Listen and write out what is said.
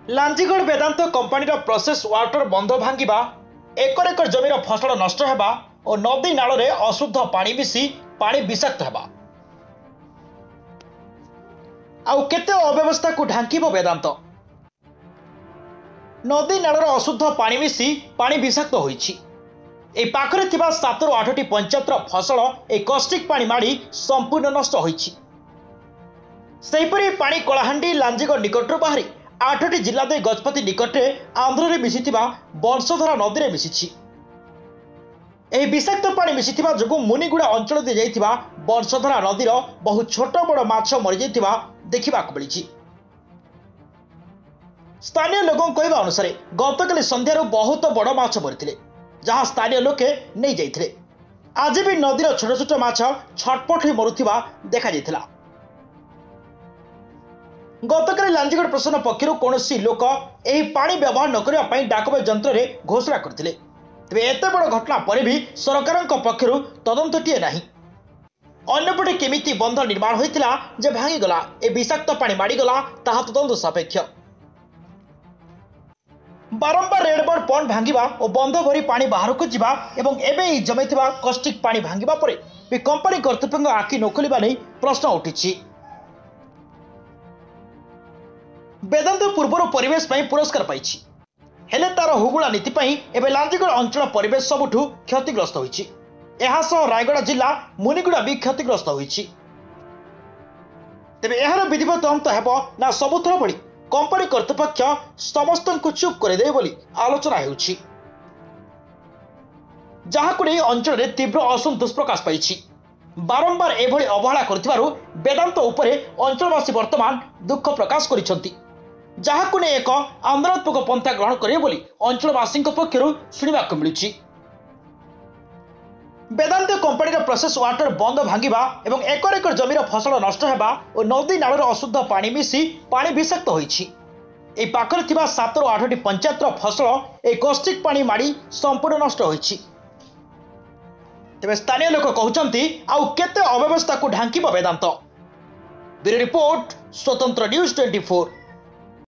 लांजीगढ़ वेदांत company process water बंध भांगा एकर एकर जमीर फसल नष्ट होगा और नदी नाल में अशुद्ध पानी मिसी पानी विषाक्त होगा आउ केते अव्यवस्था को ढांकिब वेदांत। नदी नाल अशुद्ध पानी मिसी पानी विषाक्त होइछि। ए पाखरे थिबा 7 ରୁ 8ଟି पंचायतर फसल ए कस्टिक पानी माड़ी संपूर्ण नष्ट होइछि। सेहीपरि पानी कलाहांडी लांजीगढ़ निकटरू बाहरी 8ଟି जिला दे गजपति निकटे आंध्र मिशिथिबा बंशधरा नदी में मिशिछि। एही विषाक्त पानी मिशिथिबा जोगु मुनिगुड़ा अंचल दे जाइथिबा बंशधरा नदीर बहुत छोट बड़ माछ मरि जाइथिबा देखिबाक मिलिछि। स्थानीय लोकों कहवा अनुसार गतकाली संध्यार बहुत बड़ माछ मरिथिले जहां स्थानीय लोके नहीं जाइथिले। आज भी नदीर छोट छोट माछ छटपट मरुथिबा देखा जाइथिला। गतकाली लांजीगढ़ प्रशासन पक्षर कौनसी लोक एही पानी व्यवहार न करबा पई डाकबे यंत्र रे घोषणा करथिले। तेबे एते बड़ घटना पर भी सरकारक पक्षर तदंतटीए नाही। अन्यपटे केमिति बंध निर्माण होइतिला जे भांगी गला ए विषाक्त पानी माड़ी गला ताहा तदंत सापेक्ष। बारंबार रेडबर्ड पॉन्ड भांगिबा और बंध भरी पानी बाहर को जीवा एवं एबे ही जमेथिबा कस्टिक पानी भांगिबा परे भी कंपनी कर्तृपक्ष आखि नखोलिबा नै प्रश्न उठिछि। वेदांत पूर्वर परिवेश पई पुरस्कार पाइछि हेले तार हुगुला नीति पई एबे लांजीगढ़ अंचल परिवेश सबुठु क्षतिग्रस्त होइछि। एहा सह रायगढ़ जिला मुनिगुड़ा भी क्षतिग्रस्त होइछि। तेबे एहार विधिवत अंत हेबो ना सबुथर बड़ी कंपनी कर्तृपक्ष समस्त को चुप करदे बोली आलोचना हेउछि, जहाकु नै अंचल रे तीव्र असंतोष प्रकाश पाइछि। बारंबार एभली अवहेला करथिबारु वेदांत उपरे अंचलवासी वर्तमान दुख प्रकाश करिसंती, जहाकु नै एक आंदोलनात्मक पंथा ग्रहण करिवे बोली अंचलवासी पक्षरु सुनिबाक मिलुछि। वेदांत कंपनी प्रोसेस वाटर बंध भांगिबा एवं एकर एकर जमीर फसल नष्ट होगा और नदी नाल अशुद्ध पानी मिसी पानी विषाक्त होइछि। ए पाखरे थिबा 7 ରୁ 8ଟି पंचायतर फसल ए कस्टिक पानी माड़ी संपूर्ण नष्ट होइछि। तेबे स्थानीय लोक कहउचंती आउ केते अव्यवस्था को ढांकिब वेदांत। ब्यूरो रिपोर्ट स्वतंत्र न्यूज 24।